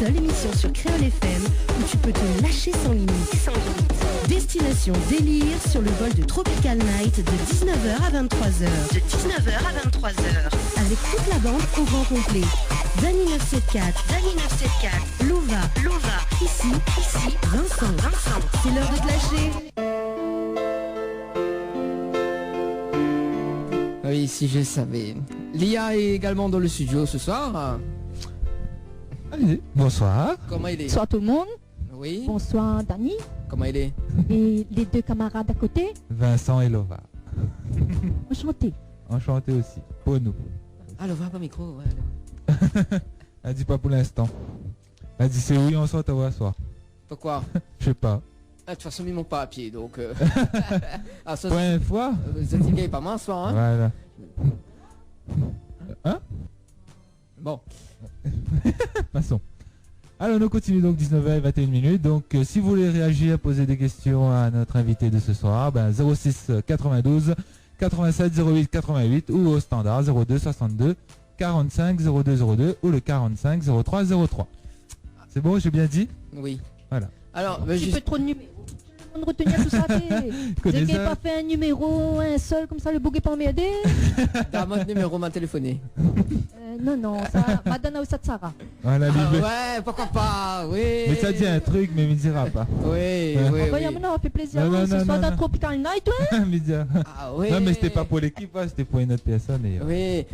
seule émission sur Créole FM où tu peux te lâcher sans limite. Destination délire sur le vol de Tropical Night de 19h à 23h. Avec toute la bande au grand complet. Dany 974, Lova, ici, Vincent. C'est l'heure de te lâcher. Oui, si je savais. Lia est également dans le studio ce soir. Allez, bonsoir. Comment il est? Bonsoir tout le monde. Oui. Bonsoir Dany. Comment il est? Et les deux camarades à côté. Vincent et Lova. Enchanté. Enchanté aussi, pour nous. Ah, Lova, pas micro, ouais. Elle dit pas pour l'instant. Elle dit c'est oui, on sort à voir soir. Pourquoi? Je sais pas. Ah, de toute façon, ils m'ont pas à pied, donc... Ah, ça, Point une fois. vous êtes gay pas mince, soir, hein? Voilà. Hein? Bon. Passons. Alors nous continuons donc 19h21. Donc si vous voulez réagir, poser des questions à notre invité de ce soir, 06 92 87 08 88 ou au standard 02 62 45 02 02 ou le 45 03 03. C'est bon, j'ai bien dit? Oui. Voilà. Alors, Tu peux trop de numéros. De retenir tout ça. Vous n'avez pas fait un numéro, un seul, comme ça le bouquet pas m'aider. T'as mon numéro, m'a téléphoné. Non, ça, Madonna ou Satsara. Voilà, ouais, pourquoi pas, oui. Mais ça dit un truc, mais il ne dira pas. Oui. Non, fait plaisir. Non, Ce soir non. dans Tropical Night, ouais. Ah, oui. Non, mais c'était pas pour l'équipe, c'était pour une autre personne. Et, Oui,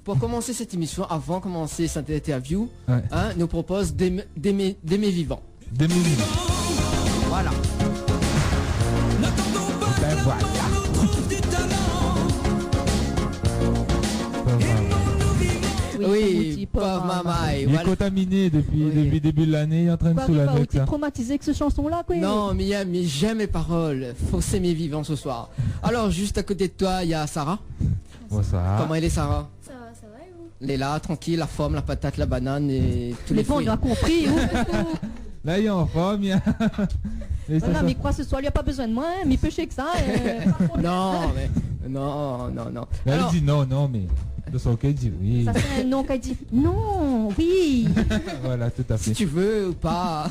pour commencer cette émission, avant de commencer cette interview, nous propose d'aimer vivant. D'aimer vivant. Voilà. Ben voilà. Oui, pauvre maman. Il est contaminé depuis le début de l'année, il est en train de Tu soulager. es traumatisé avec cette chanson-là, quoi. Non, mais j'aime mes paroles. Faut s'aimer vivant ce soir. Alors, juste à côté de toi, il y a Sarah. Bonsoir. Comment elle est, Sarah? Ça va et vous? Elle est là, tranquille, la forme, la patate, la banane et tous les Mais bon, fruits. on a compris. Là, il est en forme. Voilà, mais quoi, ce soir, il n'y a pas besoin de moi, hein, mais péché que ça. Non, mais... Non. Là, elle dit non, mais... De son qu'elle dit oui. Ça, c'est un non qu'elle dit non, oui. Voilà, tout à fait. Si tu veux ou pas.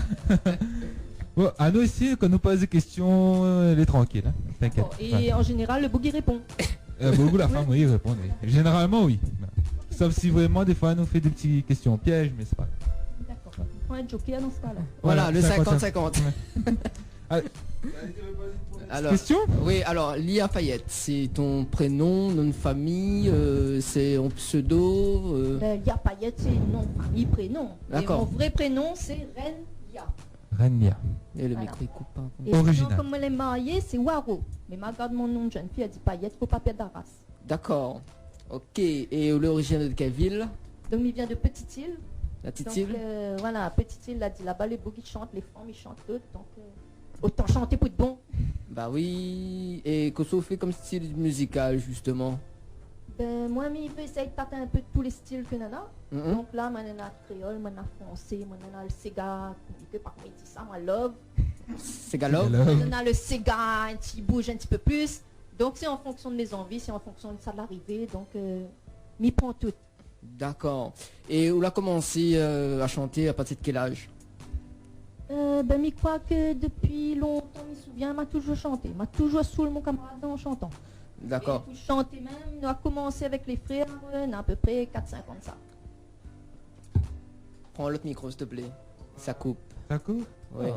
Bon, à nous aussi, quand nous pose des questions, elle est tranquille. Hein. T'inquiète. Et en général, le boogie répond. Beaucoup la femme, oui, il répond. Oui. Généralement, oui. Sauf si vraiment, des fois, elle nous fait des petites questions pièges, mais c'est pas grave. D'accord. Prends un joker dans ce cas-là. Voilà, le 50-50. Alors, question? Oui, alors Lia Payette, c'est ton prénom, nom de famille, c'est en pseudo. Lia Payette, c'est nom, famille, prénom. D'accord. Et mon vrai prénom, c'est Ren Lia. Renia. Et le Voilà. micro il coupe pas. Et Original. sinon, comme elle est mariée, c'est Waro. Mais ma garde mon nom de jeune fille, elle dit Payette, faut pas perdre la race. D'accord. Ok. Et l'origine de quelle ville? Donc, il vient de Petite-Île. La petite Donc, île? voilà, Petite-Île, a dit là-bas, les boogies chantent, les femmes, ils chantent toutes. Donc, autant chanter pour de bon. Bah oui. Et qu'est-ce qu'on fait comme style musical justement? Ben, moi, je peux essayer de tâter un peu de tous les styles que l'on a. Mhm. Donc là, moi, on a créole, moi, on a français, moi, on a le Sega, que par contre, il dit ça, moi, love. C'est galop? Moi, on a le Sega, un petit bouge un petit peu plus. Donc, c'est en fonction de mes envies, c'est en fonction de ça de l'arrivée. Donc, m'y prend tout. D'accord. Et où l'a commencé à chanter à partir de quel âge? Ben, je crois que depuis longtemps, je me souviens, m'a toujours chanté. M'a toujours saoulé mon camarade en chantant. D'accord. Et chanter même, on a commencé avec les frères, on a à peu près 4-5 ans de ça. Prends l'autre micro s'il te plaît. Ça coupe. Ça coupe? Oui. Oh.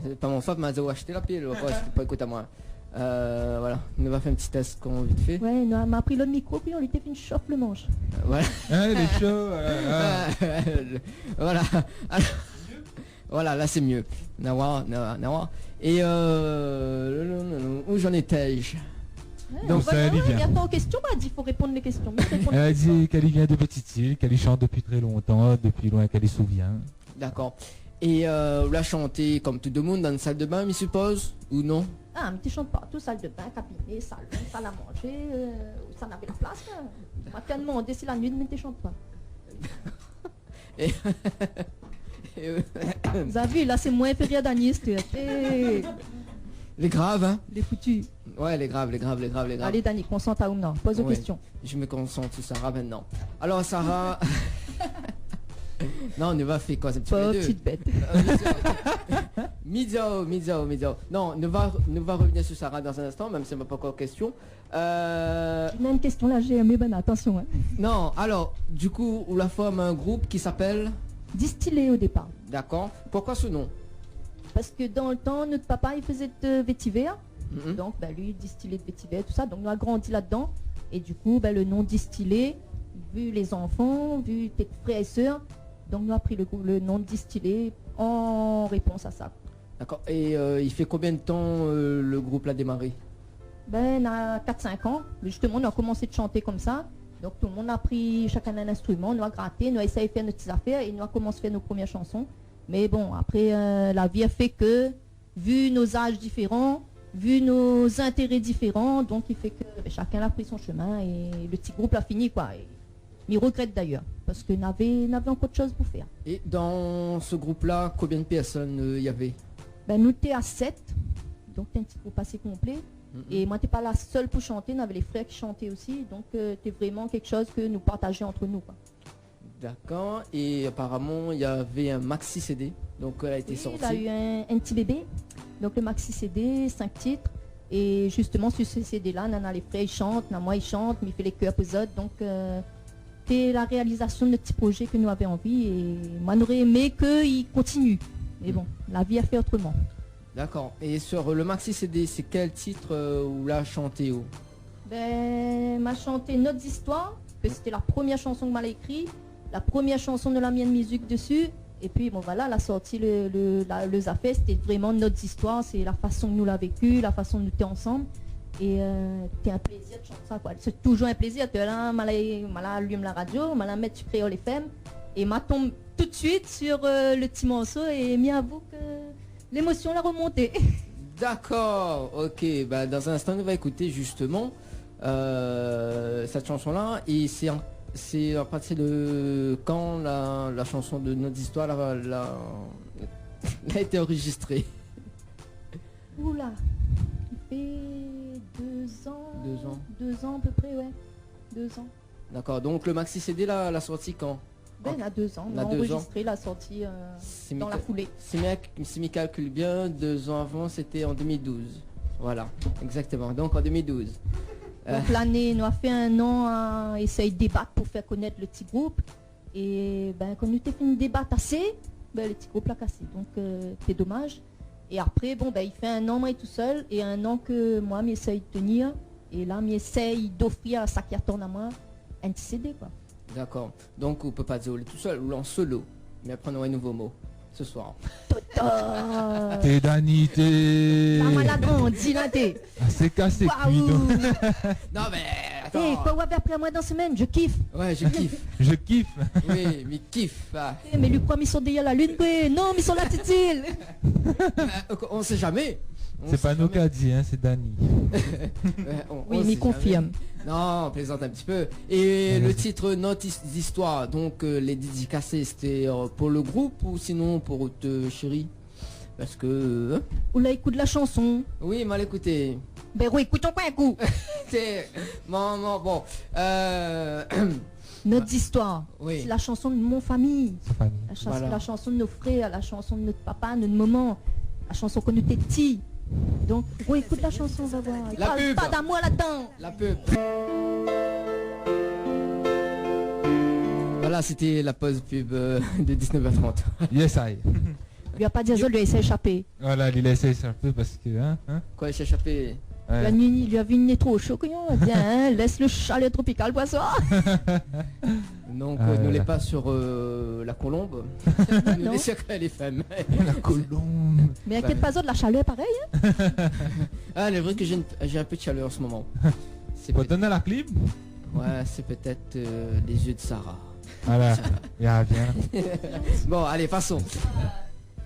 C'est pas mon femme m'a acheté la pile. Je pas écouter à moi. Voilà. On va faire un petit test qu'on vite fait. Ouais, on m'a pris le micro, puis on lui a fait une chauffe le manche. Voilà. Hein, il est chaud. Voilà. Alors, voilà, là c'est mieux. Nawa. Et où j'en étais-je? Donc ça, elle y Il n'y a vient. pas aux questions, bah, il faut répondre les questions. Elle a dit qu'elle y vient de Petite-Île, qu'elle y chante depuis très longtemps, depuis loin qu'elle y souvient. D'accord. Et on l'a chanté comme tout le monde dans une salle de bain, je suppose? Ou non? Ah, mais tu chantes partout, salle de bain, cabinet, salon, salle à manger, ça n'avait la place. Tu m'as demandé si la nuit, mais tu chantes pas. Et Vous avez vu, là c'est moins période d'Agnès. les graves, hein? Les foutus. Ouais, les graves. Allez, Dani, concentre à Oumna. Pose aux Ouais. questions. Je me concentre sur Sarah maintenant. Alors, Sarah... Non, ne va faire quoi, c'est un petit peu les deux. Petite bête. Midzao. Non, ne va revenir sur Sarah dans un instant, même si elle m'a pas encore question. Il y a une question là, j'ai aimé, ben attention. Hein. Non, alors, du coup, la femme a un groupe qui s'appelle... Distillé au départ. D'accord. Pourquoi ce nom? Parce que dans le temps, notre papa, il faisait de vétiver. Mhm. Donc, ben, lui, distillé de vétiver, tout ça. Donc, nous a grandi là-dedans. Et du coup, ben, le nom distillé, vu les enfants, vu tes frères et sœurs, donc nous a pris le nom de distillé en réponse à ça. D'accord. Et il fait combien de temps le groupe l'a démarré? Ben, on a 4-5 ans. Justement, on a commencé de chanter comme ça. Donc, tout le monde a pris chacun un instrument, nous a gratté, nous a essayé de faire nos petites affaires et nous a commencé à faire nos premières chansons. Mais bon, après, la vie a fait que, vu nos âges différents, vu nos intérêts différents, donc il fait que ben, chacun a pris son chemin et le petit groupe l'a fini, quoi. Et, il regrette d'ailleurs, parce qu'il n'avait encore de choses pour faire. Et dans ce groupe-là, combien de personnes il y avait? Ben, nous, t'es à 7, donc t'es un petit groupe assez complet. Mhm. Et moi, t'es pas la seule pour chanter, on avait les frères qui chantaient aussi, donc t'es vraiment quelque chose que nous partageons entre nous, quoi. D'accord. Et apparemment, il y avait un maxi CD, donc elle a été Oui, sortie. il a eu un petit bébé, donc le maxi CD, 5 titres. Et justement, sur ce CD-là, Nana les frères, ils chantent, Nana moi, ils chantent, mais il fait les chœurs pour les autres. Donc, c'est la réalisation de notre petit projet que nous avions envie. Et moi, j'aurais aimé qu'il continue. Mais bon, la vie a fait autrement. D'accord. Et sur le maxi CD, c'est quel titre où l'a chanté où? Ben, m'a chanté Notre Histoires, que c'était la première chanson que m'a écrite, la première chanson de la mienne musique dessus. Et puis bon voilà, la sortie, le Zafé, c'était vraiment notre histoire, c'est la façon que nous l'a vécu, la façon dont nous étions ensemble. Et c'était un plaisir de chanter ça, quoi. C'est toujours un plaisir. Que là, allume la radio, m'a mettre sur Créole FM et m'a tombe tout de suite sur le petit morceau et m'y avoue que l'émotion l'a remonté. D'accord. Ok. Bah, dans un instant, on va écouter justement cette chanson-là. Et c'est à partir de quand la chanson de Notre Histoire a été enregistrée? Oula, il fait 2 ans. 2 ans. 2 ans à peu près, ouais. 2 ans. D'accord. Donc le maxi CD la sortie quand? Ben, il a 2 ans. On a enregistré la sortie dans la foulée. Si mes calculs bien, 2 ans avant, c'était en 2012. Voilà, exactement. Donc en 2012. Donc l'année, nous a fait 1 an à essayer de débattre pour faire connaître le petit groupe. Et ben, quand nous avons fini de débattre assez, ben, le petit groupe l'a cassé. Donc c'est dommage. Et après, bon, ben, il fait 1 an, moi, tout seul. Et 1 an que moi, j'essaye de tenir. Et là, j'essaye d'offrir à ça qui attend à moi un petit CD, quoi. D'accord. Donc on peut pas dire tout seul ou en solo. Mais apprenons un nouveau mot ce soir. Toto. T'es Dani, t'es... Pas mal grandi, là, t'es. Ah, c'est cassé, Waouh. cuit, donc. Non mais Hey, attends. quoi vous avez après moi dans la semaine? Je kiffe. Ouais, je kiffe. Je kiffe. Oui, mais kiffe. Ah. Eh, mais lui, quoi, ils sont derrière la lune, quoi. Non, mais ils sont là, Titi. On sait jamais. On C'est sait pas nous jamais. qui a dit, hein, c'est Dani. Oui, sait mais confirme. jamais. Non, on plaisante un petit peu. Et le titre Notre Histoire, donc les dédicacés, c'était pour le groupe ou sinon pour te chérie? Parce que... Ou là, écoute la chanson. oui, mal écouté. Ben oui, écoutons quoi un coup. C'est... Bon. Notre histoire. Oui. C'est la chanson de mon famille. Sa famille. Voilà. La chanson de nos frères, la chanson de notre papa, de notre maman. La chanson qu'on était petits. Donc, oui, écoute la chanson, on va voir. Il La parle pub. pas d'amour là-dedans. La pub. Voilà, c'était la pause pub de 19h30. Yes, I. Il lui a pas dit à Zol, lui a essayé d'échapper. Voilà, il essaie un peu parce que... Hein, Quoi, j'ai échappé? ouais. La nuit, il lui a vu une nez trop chaud. Bien, hein, laisse le chalet tropical, poisson. Donc, Ah, ne là, l'est là. pas sur la colombe. Ne Non. l'est sur les femmes. La colombe. Mais inquiète pas, Zol, la chaleur, pareil. Hein. Ah, c'est vrai que j'ai un peu de chaleur en ce moment. C'est Faut peut- donner la clim. ouais, c'est peut-être les yeux de Sarah. Voilà, il y a bien. Bon, allez, passons.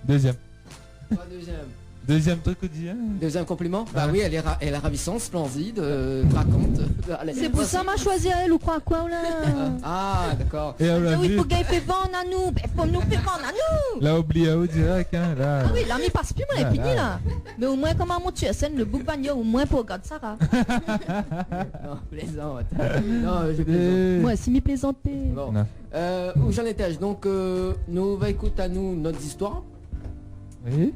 Deuxième. Quoi, deuxième? Deuxième truc qu'on dit, hein. Deuxième compliment. Bah Ouais. oui, elle est ravissante, splendide, craquante. Allez, C'est pour voici. ça m'a choisi elle ou quoi là. Ah, d'accord. Et on l'a Oui, il vu, faut qu'elle fait vendre à nous. Ben, faut nous faire vendre à nous. l'a oublié au direct, hein, là. Ah oui, là, mais passe plus, moi, elle est Là, finie là. là. Mais au moins, comment mon tu scène le bouc bagno, au moins pour regarder ça. Là. Non, plaisante. Non, je plaisante. Moi, si m'y plaisanter. Bon. Non. Où j'en étais-je? Donc, nous va écouter à nous notre histoire. Oui.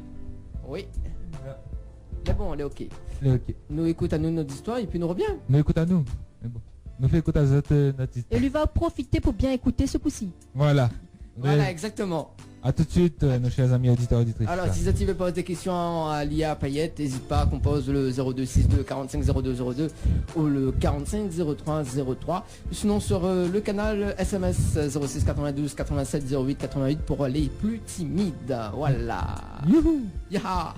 Oui. Mais bon, elle est ok. Ok. Nous écoute à nous notre histoire et puis nous revient. Nous écoute à nous. Mais bon. Nous fait écouter à notre Et lui va profiter pour bien écouter ce coup-ci. Voilà. Voilà, Mais exactement. à tout de suite, nos chers amis auditeurs auditrices. Alors, si vous posez des questions à l'IA Payette, n'hésite pas à composer le 0262 45 02 02 ou le 45 03 03. Sinon, sur le canal SMS 06 92 87 08 88 pour les plus timides. Voilà. Youhou. Yaha.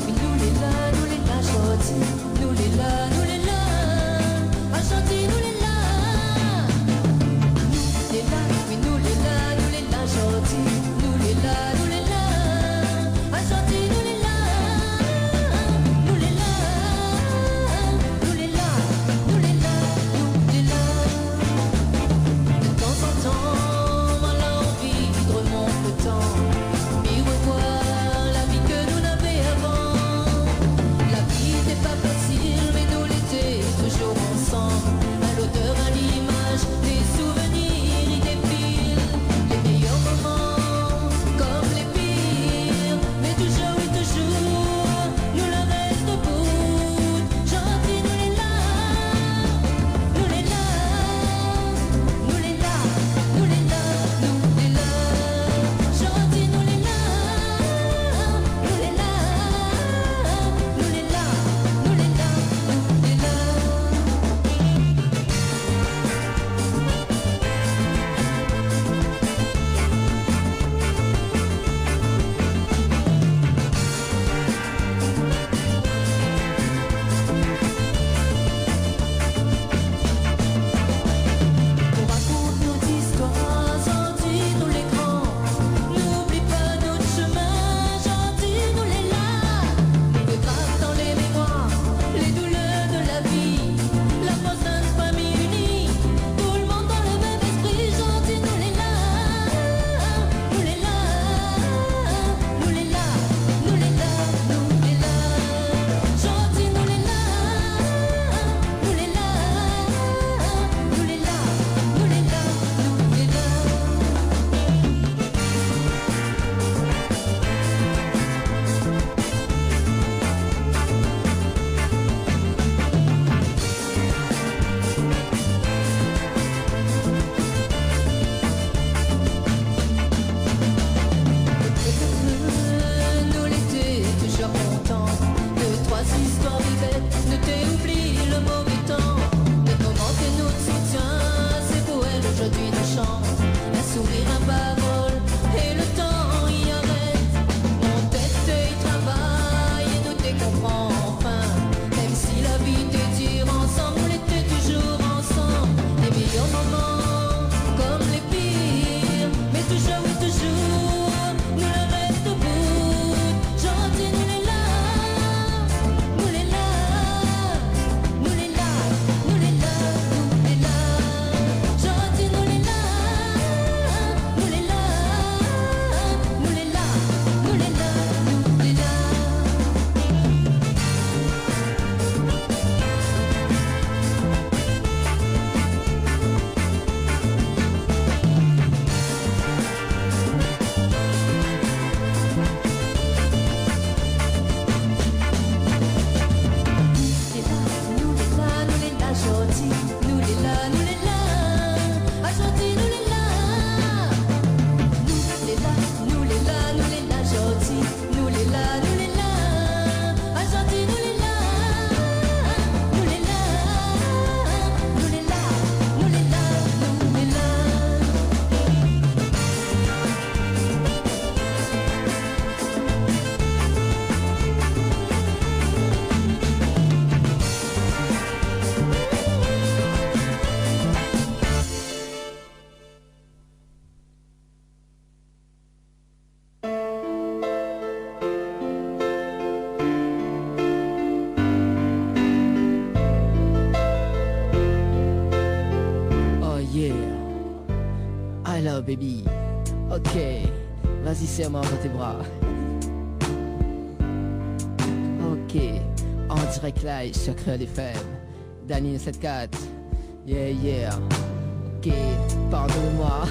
Nous les là, chaude. Hello baby. Ok. Vas-y, serre-moi entre tes bras. Ok. En direct live sur Créole FM. Dany 74. Yeah, yeah. Ok. Pardonne-moi.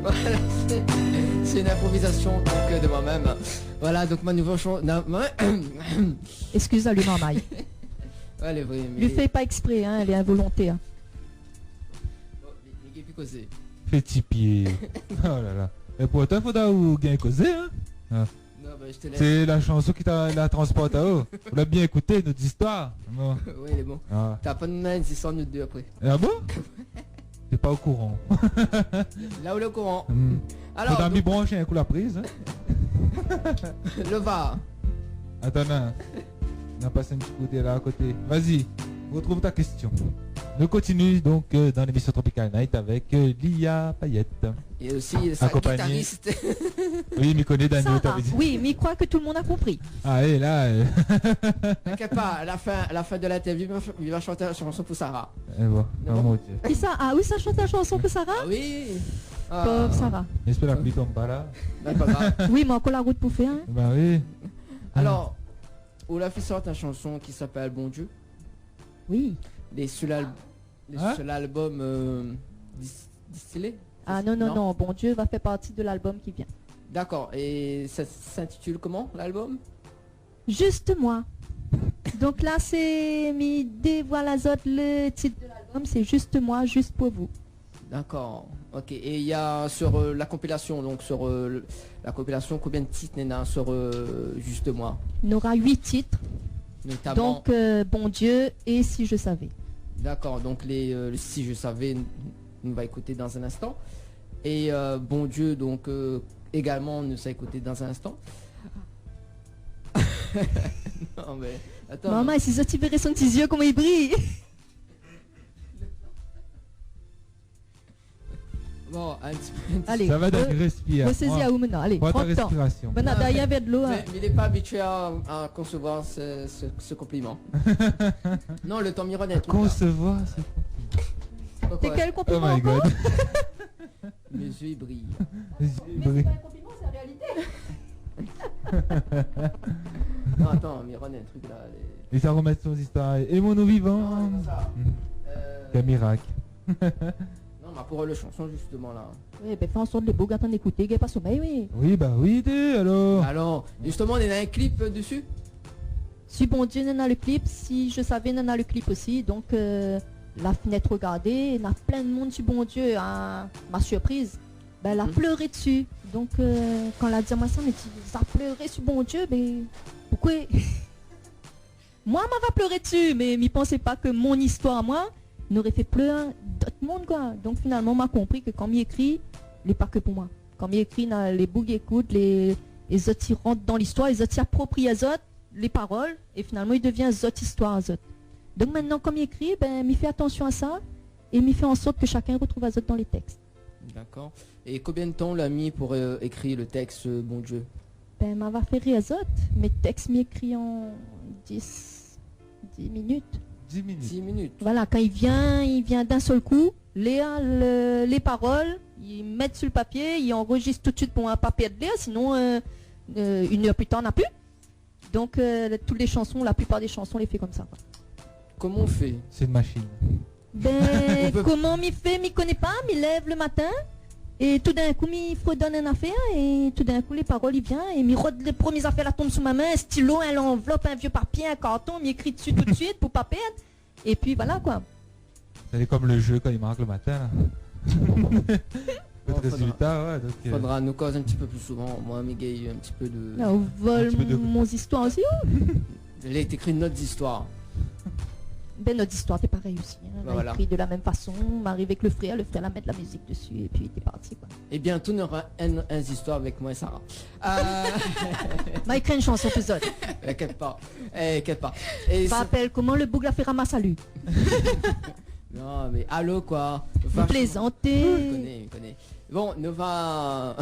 Voilà, c'est une improvisation donc, de moi-même. Voilà, donc ma nouvelle chanson. Excuse-le, Marmaille. Elle est vraie, mais. Lui fait pas exprès, hein, elle est involontaire. Bon, mais qui est plus causé. Petit pied. Oh là là. Et pourtant, il faudra ou bien causer, hein. Non, bah je te laisse. C'est la chanson qui t'a la transporte à haut. Vous l'avez bien écouté, notre histoire. Bon. Oui, il est bon. Ah, T'as pas de main, c'est 100 minutes 2 après. ah bon? T'es pas au courant. Là où le courant. Alors, faudra m'y brancher un coup la prise. Hein. Le va. Attends, non. On a passé un petit coup de là à côté. Vas-y, retrouve ta question. Nous continuons donc dans l'émission Tropical Night avec Lia Payette. Et aussi sa Accompagné. guitariste. Oui, m'y connaît Ça Daniel, va. t'avais dit. Oui, mais il croit que tout le monde a compris. Ah, et là. T'inquiète pas, à la fin de l'interview, il va chanter la chanson pour Sarah. Et bon, Non. oh mon Dieu. Et ça, ah oui, ça chante la chanson pour Sarah. Ah oui. Ah. Pauvre Sarah. J'espère que la pluie tombe pas là. Ben, pas grave. Oui, mais encore la route pour faire. Hein. Bah oui. Alors, on a fait sortir une chanson qui s'appelle Bon Dieu. Oui. Et sur Hein? l'album distillé. Ah non, non, non, bon Dieu va faire partie de l'album qui vient. D'accord. Et ça s'intitule comment l'album? Juste moi. Donc là, c'est mi dévoile azot le titre de l'album, c'est Juste moi, juste pour vous. D'accord. Ok. Et il y a sur la compilation, donc sur la compilation, combien de titres il y en a sur Juste moi? Il y aura 8 titres, Notamment. donc Bon Dieu et Si je savais. D'accord. Donc le Si je savais, on va écouter dans un instant. Et Bon Dieu, donc également, on nous a écouté dans un instant. Non mais attends. Maman, et si ça tu verrais son petit yeux, comment il brille. Bon, un petit peu. Allez, Ça va Daniel, respire. ressaisis à où maintenant. Allez, Prends ta prends le temps. respiration. Maintenant, derrière, vers de l'eau. hein. Mais il n'est pas habitué à concevoir ce compliment. Non, le temps mironne est tout. Concevoir, c'est C'est quel Oh compliment my god. Mes yeux ils brillent. Mais c'est pas un compliment, c'est la réalité. Non, attends, mironne est un truc là. Et ça remet son histoire. Et mon eau vivant. Non, c'est pas ça. Quel miracle. Non, mais pour le chanson justement là. Oui, ben fais en sorte de les beaux gars d'écouter, gars pas sommeil, oui. Oui, bah oui, t'es alors. Alors, justement, on a un clip dessus. Si Bon Dieu n'en a le clip, si je savais n'en a le clip aussi, donc la fenêtre regardée, il y a plein de monde sur Bon Dieu, à ma surprise, ben elle a pleuré dessus. Donc quand elle a dit à moi ça, elle m'a dit, ça a pleuré sur Bon Dieu, ben pourquoi? Moi, elle va pleurer dessus, mais m'y pensez pas que mon histoire, moi, n'aurait fait pleurer d'autres monde quoi. Donc finalement, on m'a compris que quand m'y écrit, il n'est pas que pour moi. Quand m'y écrit, les bougs écoutent, les autres ils rentrent dans l'histoire, les autres ils approprient les autres les paroles, et finalement il devient autre histoire à autres. Donc maintenant, comme il écrit, ben, m'y fait attention à ça, et m'y fait en sorte que chacun retrouve à autres dans les textes. D'accord. Et combien de temps l'a mis pour écrire le texte Bon Dieu? Ben, m'a va faire rire à autres. Mes textes m'y écrit en 10 minutes. 10 minutes. 10 minutes. Voilà, quand il vient d'un seul coup, les paroles, il met sur le papier, il enregistre tout de suite pour un papier de l'air, sinon une heure plus tard, on n'a plus. Donc toutes les chansons, la plupart des chansons, on les fait comme ça. Quoi. Comment on fait? C'est une machine. Ben, comment m'y fait, m'y connaît pas, m'y lève le matin, et tout d'un coup, m'y fredonne une affaire, et tout d'un coup, les paroles, il vient, et m'y rôde les premières affaires, la tombe sous ma main, un stylo, un enveloppe, un vieux papier, un carton, m'y écrit dessus tout de suite pour pas perdre, et puis voilà quoi. C'est comme le jeu quand il marque le matin. Là. Bon, Le résultat, ouais. Donc, Faudra nous causer un petit peu plus souvent. Moi, Miguel, un petit peu de. Là, on vole Un petit peu de- mon histoire aussi. Oh. Il a écrit une autre histoire. Ben, notre histoire, c'est pareil aussi. Hein. On Ben a voilà. écrit de la même façon, on arrive avec le frère la met de la musique dessus, et puis t'es parti quoi. Et bientôt, on aura une histoire avec moi et Sarah. M'a écrit une chanson plus autre. Inquiète pas. Inquiète pas. Et Ça ça- s'appelle Comment le boug la fait ramasser à lui. Non, mais allô quoi. Vous Vachement- plaisantez. Il connaît. Bon, on va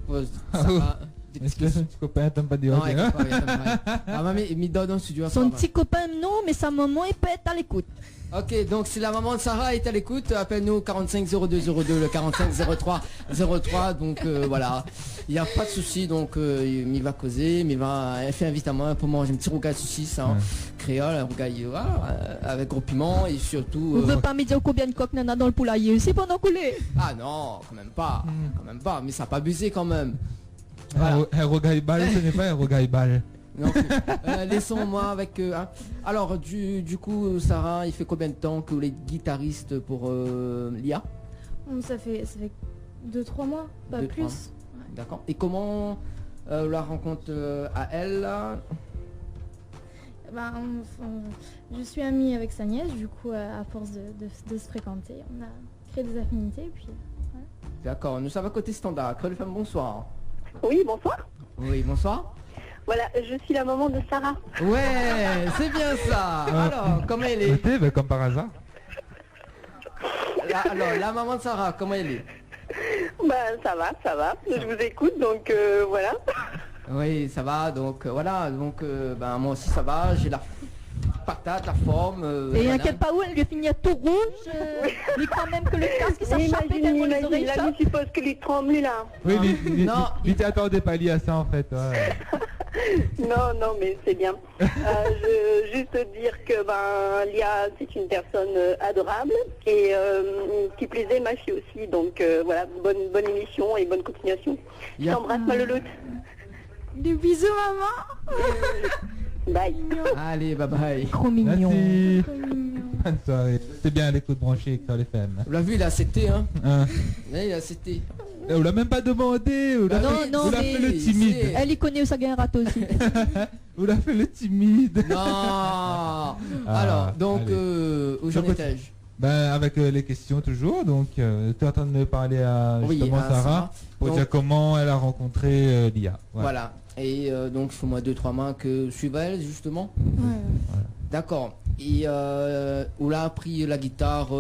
poser Ah Sarah. des Est-ce petites que questions. ton petit copain t'aime pas dire Non, ok, inquiète hein? pas, inquiète pas. Ah, mais donne dans le studio. Son petit copain, non, mais sa maman, il peut être à l'écoute. Ok, donc si la maman de Sarah est à l'écoute, appelle-nous 45 02 02, le 45 03 03. Donc voilà, il n'y a pas de souci. Donc il va causer, mais il va faire invite à moi pour manger un petit rougail de saucisse, hein, créole, un rougail avec gros piment et surtout. Vous ne pouvez pas me dire combien de coques nana dans le poulailler aussi pendant couler. Ah non, quand même pas, mais ça n'a pas abusé quand même. Un rougail balle, ce n'est pas un rougail balle. Non plus. Laissons-moi avec... hein. Alors, du coup, Sarah, il fait combien de temps que vous êtes guitariste pour l'IA? Ça fait 2-3 mois, pas 2-3 plus. mois. D'accord. Et comment la rencontre à elle là? Je suis amie avec sa nièce, du coup, à force de se fréquenter, on a créé des affinités, et puis... voilà. D'accord, nous sommes à côté standard. Creux de femme, bonsoir. Oui, bonsoir. Oui, bonsoir. Voilà, je suis la maman de Sarah. Ouais, c'est bien ça. Alors, comment elle est? Écoutez, comme par hasard. Alors, la maman de Sarah, comment elle est? Ça va. Je vous écoute, donc voilà. Oui, ça va, donc voilà, donc moi aussi ça va, j'ai la patate, la forme. Et voilà. inquiète pas où, elle lui finit à tout rouge. Mais quand même que le casque s'échappe et tellement les oreilles Là, échappent. je suppose que les tremblent là. Oui, Non. il t'attendait pas lié à ça en fait. Ouais. Non, mais c'est bien. Je veux juste dire que Lia, c'est une personne adorable et qui plaisait ma fille aussi. Donc voilà, bonne émission et bonne continuation. Je t'embrasse, ma louloute. Des bisous, maman. Bye. Allez, bye bye. Trop mignon. Merci. Trop mignon. Bonne soirée. C'est bien l'écoute branchée avec les femmes. Vous l'avez vu, il a accepté, hein? Hein. Ouais, il a accepté. On l'a même pas demandé. On l'a Bah fait, non, on l'a mais fait le timide. c'est- Elle y connaît où ça gagne un râteau aussi. On l'a fait le timide. Non. Alors, donc, allez. où j'en Donc, étais-je? Ben, avec les questions toujours, donc tu es en train de me parler à Oui, justement à Sarah Sarah. pour Donc- dire comment elle a rencontré l'IA. Voilà. Et donc, il faut moi 2-3 mains que suivent elle, justement. Ouais. D'accord. Et on l'a appris la guitare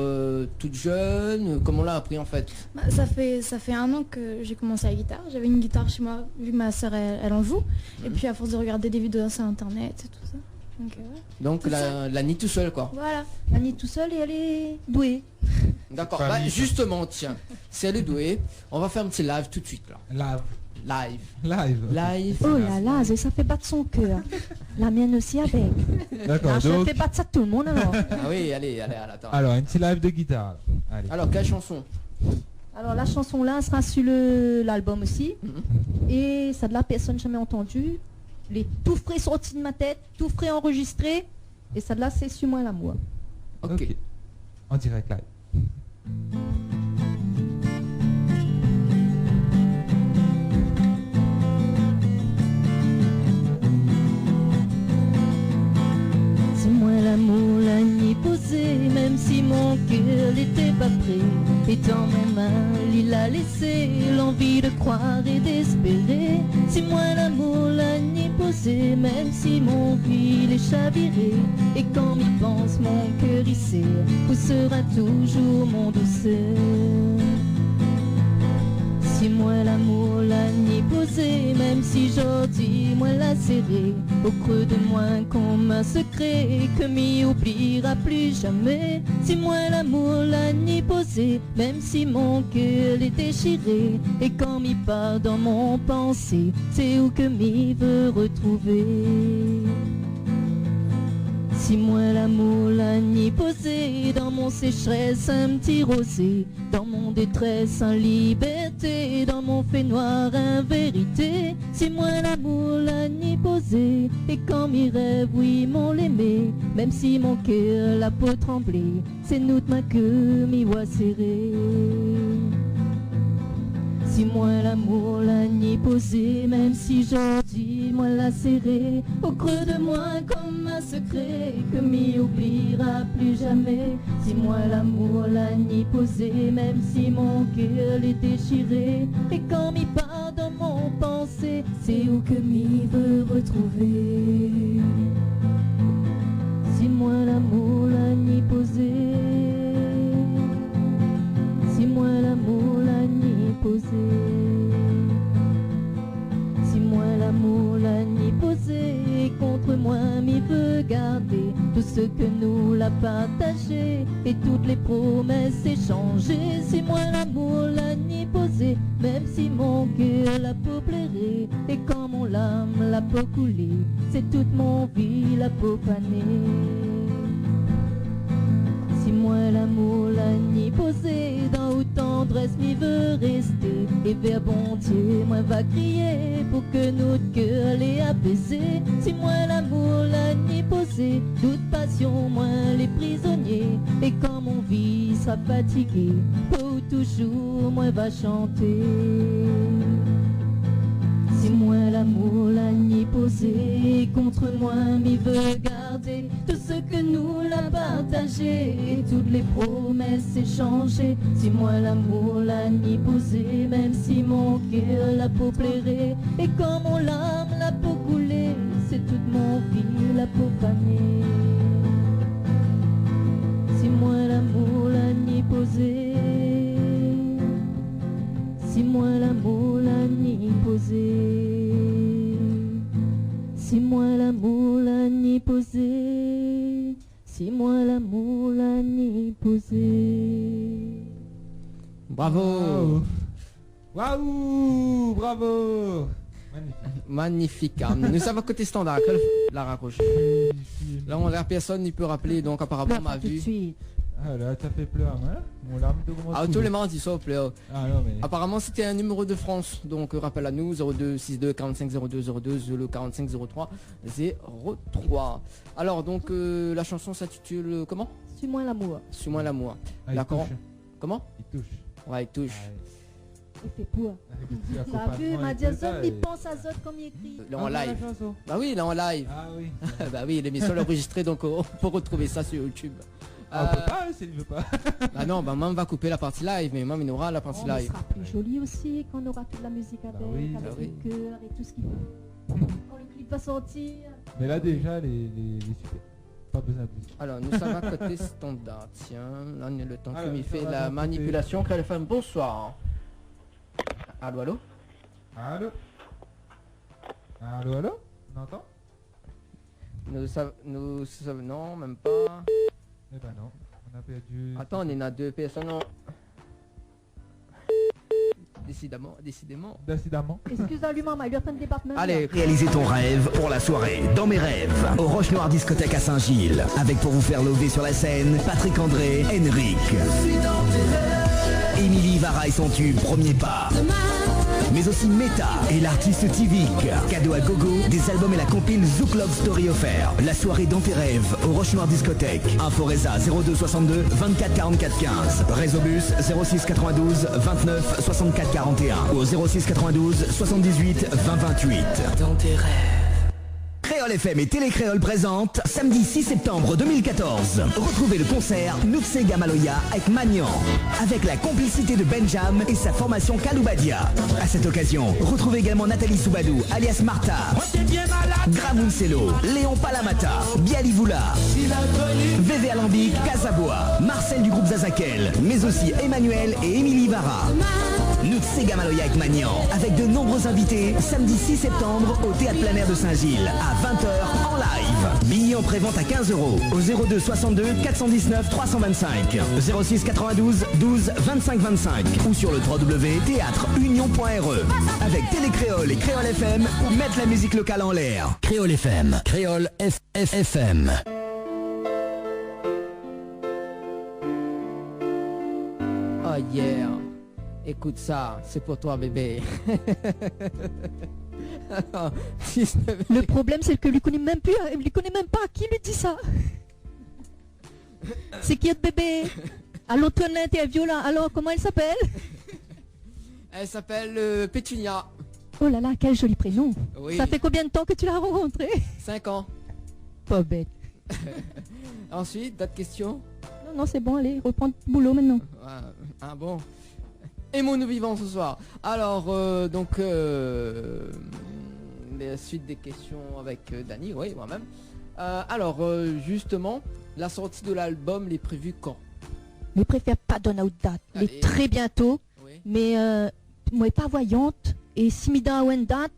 toute jeune. Comment on l'a appris en fait? Ça fait 1 an que j'ai commencé la guitare. J'avais une guitare chez moi, vu que ma soeur elle en joue. Et puis à force de regarder des vidéos sur internet et tout ça. Donc ouais. Donc Tout la nid tout seul quoi. Voilà. Elle est tout seule et elle est douée. D'accord. Pas Bah, mis, ça. justement, tiens, si elle est douée, on va faire un petit live tout de suite là. Live. Live. Oh là là, ça fait battre son cœur. La mienne aussi avec. D'accord. Ah, je Donc, fais battre ça tout le monde alors. Ah oui, allez, attends. alors un petit live de guitare. Allez. Alors, quelle chanson? Alors la chanson là sera sur l'album aussi. Mhm. Et ça de la personne jamais entendu. Les tout frais sortis de ma tête, tout frais enregistré. Et ça de là c'est sur moi l'amour. Ok. En direct live. C'est moi l'amour, la nuit posée, même si mon cœur n'était pas prêt. Et dans mes mains, il a laissé l'envie de croire et d'espérer. C'est moi l'amour, la nuit posée, même si mon fil est chaviré. Et quand m'y pense, mon cœur y sait, où sera toujours mon douceur. Si moi l'amour la nuit posée, même si j'ordis moi la serré, au creux de moi comme un secret que m'y oubliera plus jamais. Si moi l'amour la nuit posée, même si mon cœur est déchiré, et quand m'y part dans mon pensée, c'est où que m'y veut retrouver. Si moi l'amour la nuit posée, dans mon sécheresse un petit rosé, dans mon détresse en liberté, dans mon fait noir en vérité. Si moi l'amour la nuit posée, et quand mes rêves oui m'ont l'aimé, même si mon cœur la peau tremblée, c'est nous de ma queue m'y voit serré. Si moi l'amour la nuit posée, même si j'ordis moi la serré, au creux de moi comme un secret que m'y oubliera plus jamais. Si moi l'amour la nuit posée, même si mon cœur est déchiré, et quand m'y part dans mon pensée, c'est où que m'y veut retrouver. Si moi l'amour la nuit posée, si moi l'amour la nuit posée, si moi l'amour la nuit posée, contre moi m'y veut garder tout ce que nous la l'a partagé et toutes les promesses échangées. Si moi l'amour l'a ni posé, même si mon cœur l'a peau plairé et quand mon lame l'a peau coulé, c'est toute mon vie la peau panée. Si moi l'amour l'a ni posé, dans où tendresse m'y veut rester, et vers bon Dieu moi va crier pour que notre cœur les apaisé. Si moi l'amour l'a ni posé, doute passion moi les prisonniers, et quand mon vie sera fatigué, pour toujours moi va chanter. Si moi l'amour l'a ni posé, contre moi m'y veut garder tout ce que nous l'a partagé et toutes les promesses échangées. Si moi l'amour l'a ni posé, même si mon cœur l'a peau plairé et quand mon lame l'a peau coulé, c'est toute mon vie la peau panée. Si moi l'amour l'a ni posé, si moi l'amour l'a ni posé, si moi l'amour l'a ni posé, si moi l'amour l'a ni posé. Bravo. Waouh, bravo. Magnifique. Magnifique. Nous avons côté standard. Quelle la raccroche. Là, on personne n'y peut rappeler, donc apparemment on m'a Tout de vu. suite. Ah là, t'as fait pleurer, hein? Mon larme te commence. Ah, tous les mardis, ça plaît. Ah non, mais. Apparemment, c'était un numéro de France. Donc, rappel à nous 02 62 45 02 02 le 45 03 03. Alors, donc, la chanson s'intitule comment? Suis-moi l'amour. Suis-moi l'amour. Ah, il D'accord. touche. Comment? Il touche. Ouais, il touche. Il fait pour. T'as vu, ma Jason, il pense à Zod comme il écrit. Là, en live. Bah oui, là en live. Ah oui. Bah oui, l'émission est enregistrée, donc on peut retrouver ça sur YouTube. Ah, on peut pas, s'il veut pas. Bah non, bah maman va couper la partie live, mais maman il aura la partie Oh, mais live. ce sera plus joli aussi quand on aura toute la musique avec, oui, avec bah le oui. cœur et tout ce qu'il faut. Quand le clip va sortir. Mais là, déjà, les super. Pas besoin de plus. Alors, nous sommes à côté standard. Tiens, là on a le temps Alors, que il fait ça va la d'un manipulation. Quelle femme, bonsoir. Allô, allô? Allô? Allô, allô? On entend? Nous savons, non, même pas. Eh ben non, on a perdu. Attends, on est à deux personnes. Non. Décidément. Décidément. Excuse-lui, maman, il lui est en train de débattre même. Allez, Réalisez ton rêve pour la soirée Dans mes rêves au Roche Noire Discothèque à Saint-Gilles. Avec pour vous faire lever sur la scène Patrick André, Henrik, Émilie Vara et son tube Premier pas, mais aussi Meta et l'artiste Tivik. Cadeau à gogo, des albums et la compile Zouk Love Story offert. La soirée Dans tes rêves au Roche Noire Discothèque. Info Reza 02 62 24 44 15. Résobus 06 92 29 64 41 ou au 06 92 78 20 28. Dans tes rêves. Créole FM et Télécréole présente samedi 6 septembre 2014. Retrouvez le concert Nutsé Gamaloya avec Magnan, avec la complicité de Benjam et sa formation Kaloubadia. À cette occasion, retrouvez également Nathalie Soubadou alias Martha, Gramoun-Selo, Léon Palamata, Bialivoula, VV Alambic, Casabois, Marcel du groupe Zazakel, mais aussi Emmanuel et Émilie Vara. Nutsé Gamaloya avec Magnan, avec de nombreux invités, samedi 6 septembre au Théâtre Plein Air de Saint-Gilles, à 20h en live. Billets en prévente à 15 € au 02 62 419 325, 06 92 12 25 25 ou sur le www.théâtreunion.re. Avec Télécréole et Créole FM pour mettre la musique locale en l'air. Créole FM, Créole FM. oh yeah. Écoute ça, c'est pour toi bébé. Alors, 19. Le problème, c'est que lui connaît même plus, il lui connaît même pas. Qui lui dit ça? C'est qui est bébé? Allô, toi, l'interview là. Alors, comment elle s'appelle? Elle s'appelle Pétunia. Oh là là, quel joli prénom. Oui. Ça fait combien de temps que tu l'as rencontré? 5 ans. Pas bête. Ensuite, d'autres questions? Non, non, c'est bon, allez, reprends le boulot maintenant. Ah bon. Et nous vivons ce soir. Alors, donc, la suite des questions avec Dany, oui, moi-même. Alors, justement, la sortie de l'album, est prévue quand? Je préfère pas donner une date. Elle Allez. est très bientôt, Oui. mais moi, pas voyante. Et si me donne une date,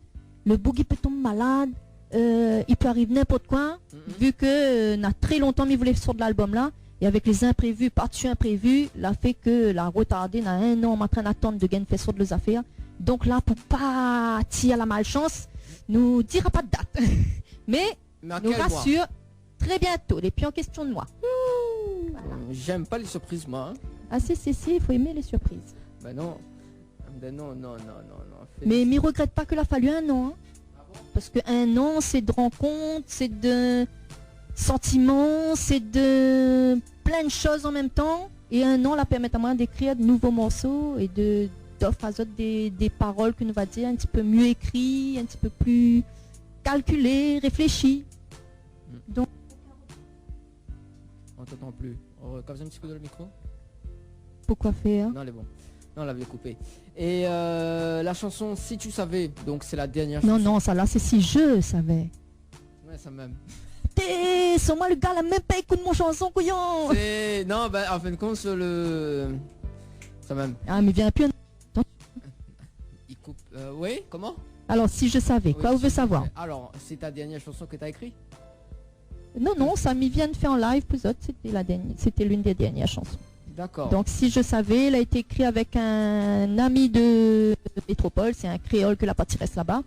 le boogie peut tomber malade. il peut arriver n'importe quoi, vu que n'a très longtemps il voulait sortir de l'album là, et avec les imprévus, par-dessus imprévus, l'a fait que la retardé n'a un an en train d'attendre de gagner fait sortir les affaires. Donc là, pour pas tirer la malchance, nous dira pas de date. Mais nous rassure très bientôt, et puis en question de moi. J'aime pas les surprises, moi. Hein. Ah si, il faut aimer les surprises. Ben non. Non. Mais m'y regrette pas que l'a fallu un an. Hein. Parce que un an, c'est de rencontres, c'est de sentiments, c'est de plein de choses en même temps. Et un an, la permet à moi d'écrire de nouveaux morceaux et d'offrir à d'autres des paroles que nous va dire un petit peu mieux écrites, un petit peu plus calculées, réfléchies. Donc, on t'entend plus. Comme ça un petit coup dans le micro. Pourquoi faire? Non, elle est bon. Non, on l'avait coupé. Et la chanson Si tu savais, donc c'est la dernière chanson. Non, ça là c'est Si je savais. Ouais, ça même. T'es sur moi le gars la même pas écoute mon chanson couillon. Non, bah en fin de compte sur le. Ça même. Ah mais viens plus. Il coupe. Oui, comment? Alors si je savais, quoi vous voulez savoir? Alors, c'est ta dernière chanson que t'as écrite? Non, ça m'y vient de faire en live, plus autre, c'était l'une des dernières chansons. D'accord. Donc si je savais, elle a été écrite avec un ami de Métropole, c'est un créole que la partie reste là-bas.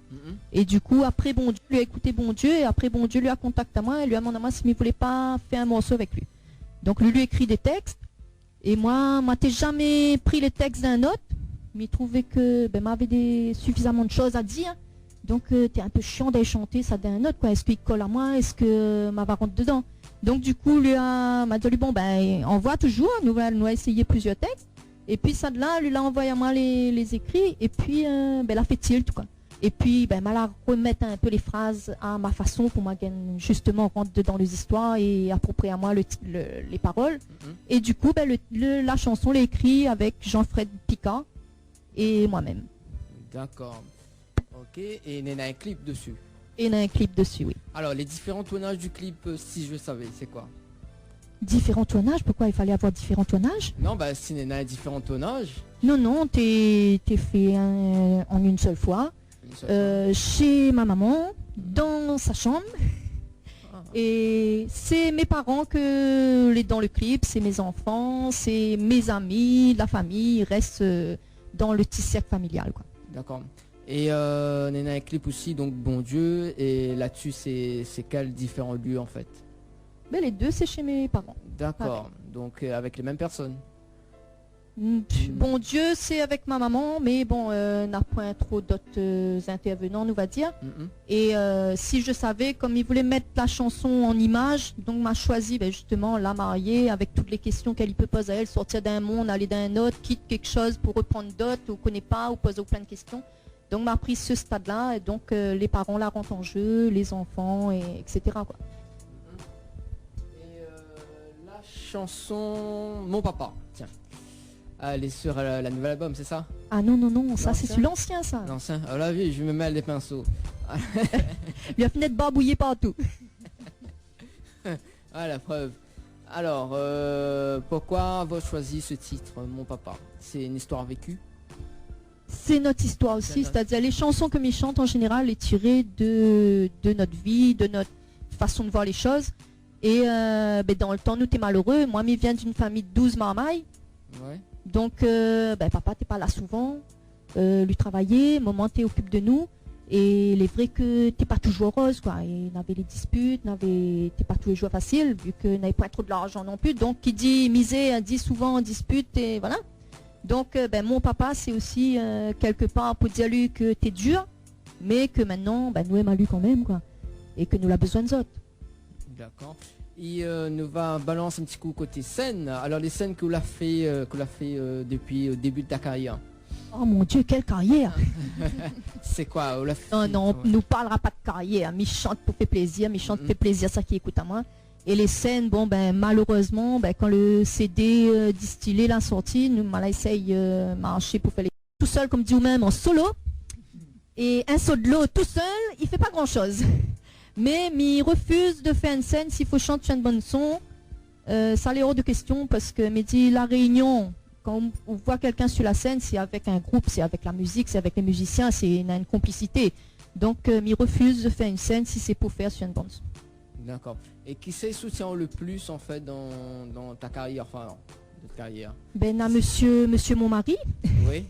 Et du coup, après Bon Dieu, lui a écouté Bon Dieu, et après Bon Dieu lui a contacté à moi, et lui a demandé à moi s'il ne voulait pas faire un morceau avec lui. Donc lui écrit des textes, et moi, t'ai jamais pris les textes d'un autre, mais il trouvait que m'avait suffisamment de choses à dire. Donc t'es un peu chiant d'aller chanter ça d'un autre, quoi. Est-ce qu'il colle à moi? Est-ce que ma va rentre dedans? Donc du coup m'a dit bon envoie toujours, nous allons essayer plusieurs textes. Et puis ça de là, lui l'a envoyé à moi les écrits, et puis la fait tilt quoi. Et puis m'a la remettre un peu les phrases à ma façon pour moi justement rentrer dedans les histoires et approprier à moi les paroles. Et du coup la chanson l'ai écrite avec Jean-Fred Picard et moi-même. D'accord. Ok, et il y a un clip dessus. Et il y a un clip dessus, oui. Alors, les différents tournages du clip, si je savais, c'est quoi? Différents tournages? Pourquoi il fallait avoir différents tournages? Non, si il y a un différents tournages. Non, t'es fait en une seule fois. Chez ma maman, dans sa chambre. Et c'est mes parents dans le clip, c'est mes enfants, c'est mes amis, la famille, ils restent dans le petit cercle familial, quoi. D'accord. Et on a un clip aussi, donc Bon Dieu, et là-dessus c'est quels différents lieux en fait? Les deux c'est chez mes parents. D'accord, donc avec les mêmes personnes. Bon Dieu c'est avec ma maman, mais n'a point trop d'autres intervenants, on va dire. Et si je savais, comme il voulait mettre la chanson en image, donc m'a choisi justement la mariée avec toutes les questions qu'elle peut poser à elle, sortir d'un monde, aller d'un autre, quitte quelque chose pour reprendre d'autres, ou connaît pas, ou poser plein de questions. Donc m'a pris ce stade-là, et donc les parents la rentrent en jeu, les enfants, etc. Quoi. Et la chanson Mon Papa, tiens. Elle est sur la nouvelle album, c'est ça? Ah non, ça c'est sur l'ancien ça. L'ancien, oh la vie, je me mets les pinceaux. Il a fini de barbouiller partout. Ah la preuve. Alors, pourquoi avoir choisi ce titre, Mon Papa? C'est une histoire vécue? C'est notre histoire aussi, c'est-à-dire les chansons que je chante en général est tirées de notre vie, de notre façon de voir les choses. Et dans le temps, nous t'es malheureux. Moi, je viens d'une famille de 12 marmailles. Ouais. Donc, papa, t'es pas là souvent. Lui travailler, maman, t'es occupe de nous. Et il est vrai que t'es pas toujours heureuse, quoi. Et n'avait les disputes, t'es pas tous les jours facile, vu que n'avait pas trop de l'argent non plus. Donc, qui dit miser, dit souvent en dispute, et voilà. Donc, mon papa, c'est aussi quelque part pour dire lui que t'es dur, mais que maintenant, nous aimons lui quand même, quoi. Et que nous avons besoin de autres. D'accord. Et nous va balancer un petit coup côté scène. Alors, les scènes que vous l'avez fait, depuis le début de ta carrière. Oh mon Dieu, quelle carrière! C'est quoi? Non, on ne nous parlera pas de carrière. Mi chante pour faire plaisir, mi chante fait plaisir, ça qui écoute à moi. Et les scènes, malheureusement, quand le CD distillé l'a sorti, nous m'allons essayer de marcher pour faire les tout seul, comme dit vous-même, en solo. Et un saut de l'eau tout seul, il fait pas grand-chose. Mais il refuse de faire une scène s'il faut chanter une bonne son. Ça l'est hors de question parce que me dit la réunion, quand on voit quelqu'un sur la scène, c'est avec un groupe, c'est avec la musique, c'est avec les musiciens, c'est une complicité. Donc, il refuse de faire une scène si c'est pour faire sur une bande. D'accord. Et qui c'est soutient le plus en fait dans ta carrière, enfin notre carrière? Ben, à monsieur mon mari, Oui.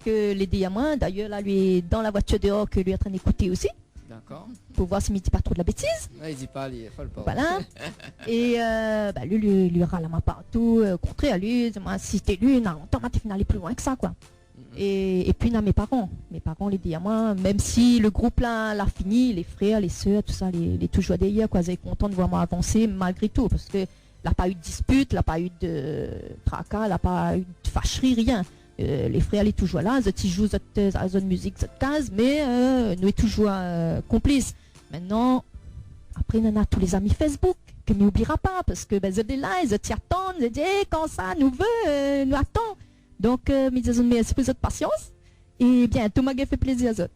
que l'aider à moi. D'ailleurs, là, lui est dans la voiture dehors, que lui est en train d'écouter aussi, D'accord. pour voir s'il ne dit pas trop de la bêtise. Ouais, il dit pas, il faut le pas. Voilà. Et lui râle à moi partout, au contraire, lui, moi, si c'était lui, non, longtemps, tu n'allais plus loin que ça, quoi. Et puis, mes parents l'aider à moi, même si le groupe là l'a fini, les frères, les sœurs, tout ça, les toujours d'ailleurs, quoi, ils étaient contents de voir moi avancer malgré tout, parce que n'a pas eu de dispute, n'a pas eu de tracas, n'a pas eu de fâcherie, rien. Les frères, ils toujours là, ils jouent à zone musique, cette case, mais nous sommes toujours complices. Maintenant, après, on a tous les amis Facebook, que nous n'oubliera pas, parce que ils étaient là, ils t'y attendent, ils disent, quand ça nous veut, nous attend. Donc, nous disons merci pour votre patience, et bien, tout m'a fait plaisir à autres.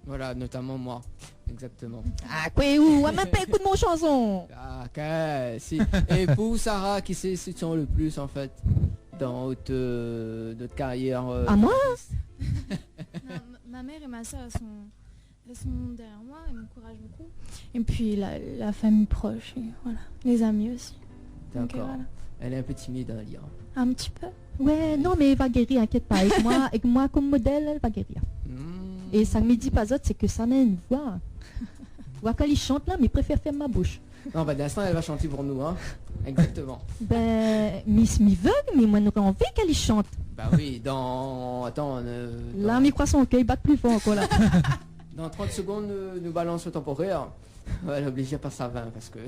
Voilà, notamment moi. Exactement. Ah, quoi, ou, même pas écoute mon chanson. Ah, ok, si. Et pour Sarah, qui c'est soutient le plus en fait dans notre carrière À moi? Non, ma mère et ma soeur elles sont derrière moi, elles m'encouragent beaucoup. Et puis la famille proche, et voilà, les amis aussi. Donc, D'accord. voilà. Elle est un peu timide à lire. Un petit peu. Ouais, non, mais elle va guérir, inquiète pas. Avec moi comme modèle, elle va guérir. Et ça me dit pas autre, c'est que ça n'a une voix. Voix quand il chante là, mais il préfère faire ma bouche. Non, bah d'instant, elle va chanter pour nous, hein. Exactement. Ben, Miss veut, mais moi, j'aurais envie qu'elle y chante. Bah oui, Attends, Là, mes croit son cœur, il bat plus fort, quoi, là. dans 30 secondes, nous balance le temporaire. Ouais, elle est obligée à passer à 20 parce que...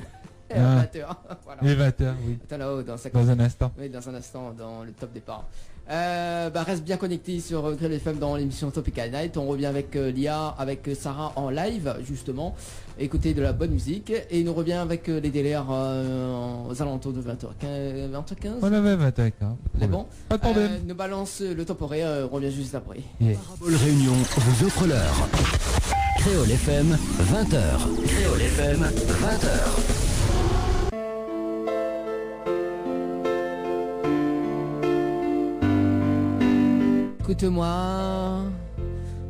Ah. 20h. Voilà. Les 20h, oui. Attends là-haut, dans un instant. Oui, dans un instant, dans le top départ. Reste bien connecté sur Grill FM dans l'émission Tropical Night. On revient avec Lia, avec Sarah en live, justement. Écoutez de la bonne musique. Et nous revient avec les délires aux alentours de 20h15. 20h15. On avait 20h. C'est bon. Pas de problème. Nous balance le temporaire, on revient juste après. Yeah. Parabole Réunion vous offre l'heure. Créole FM, 20h. Créole FM, 20h. Écoute-moi,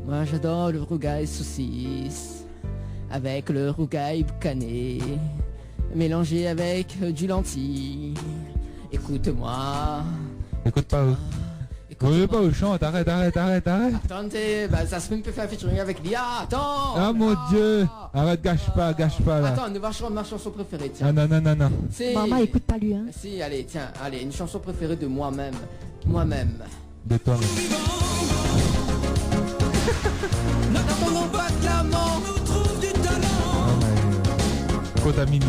moi j'adore le rougail saucisse, avec le rougail boucané, mélangé avec du lentilles. Écoute-moi. Écoute pas eux. Oui, pas au chant, arrête. Attendez, bah ça se peut faire un featuring avec Lia, attends. Ah mon Dieu. Arrête, gâche pas là. Attends, nous marchons ma chanson préférée, tiens. Ah non. C'est... Maman, écoute pas lui, hein. Si, allez, tiens, une chanson préférée de moi-même. De toi. N'attendons pas que la mort nous trouve du talent. Contaminé.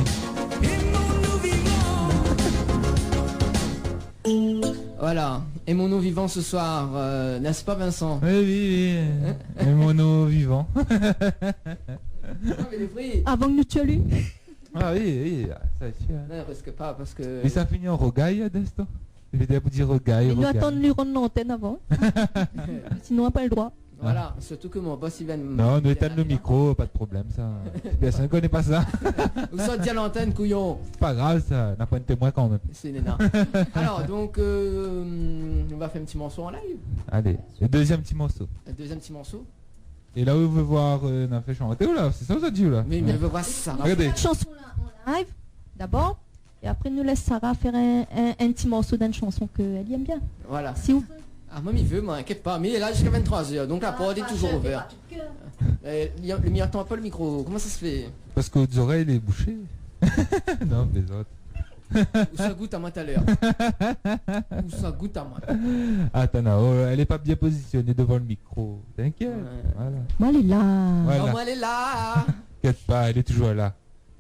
Voilà, aimons-nous vivants ce soir, n'est-ce pas Vincent? Oui. Aimons-nous vivants. Mais les vrais. Avant que nous tuions lui. Ah oui, ça c'est sûr. Non, risque pas parce que... Mais ça finit en rogaille d'instant. Je vais dire pour dire rogaille. Il nous attend de lui rendre l'antenne avant. Sinon, on n'a pas le droit. Voilà, surtout que mon boss il vient de... Non, nous éteindre le micro, pas de problème ça. Personne ne connaît pas ça. Vous sortez à l'antenne, couillon. Pas grave ça, n'a pas un témoin quand même. C'est néna. Alors, donc, on va faire un petit morceau en live. Allez, le deuxième petit morceau. Un deuxième petit morceau. Et là où vous veut voir, on a fait chanter ou là? C'est ça vous a dit ou là? Mais elle veut voir ça. Regardez. Une chanson là en live, d'abord. Et après, nous laisse Sarah faire un petit morceau d'une chanson qu'elle aime bien. Voilà. Si vous... Ah, moi, il veut, moi, inquiète pas. Mais il est là jusqu'à 23h, donc la porte est toujours ouverte. Le mien attend pas le micro. Comment ça se fait? Parce que vos oreilles les bouchées. Non, les autres. Où ça goûte à moi tout à l'heure? Où ça goûte à moi? Attends, non, elle est pas bien positionnée devant le micro. T'inquiète. Voilà. Moi, elle est là. Voilà. Oh, moi, elle est là. T'inquiète pas, elle est toujours là.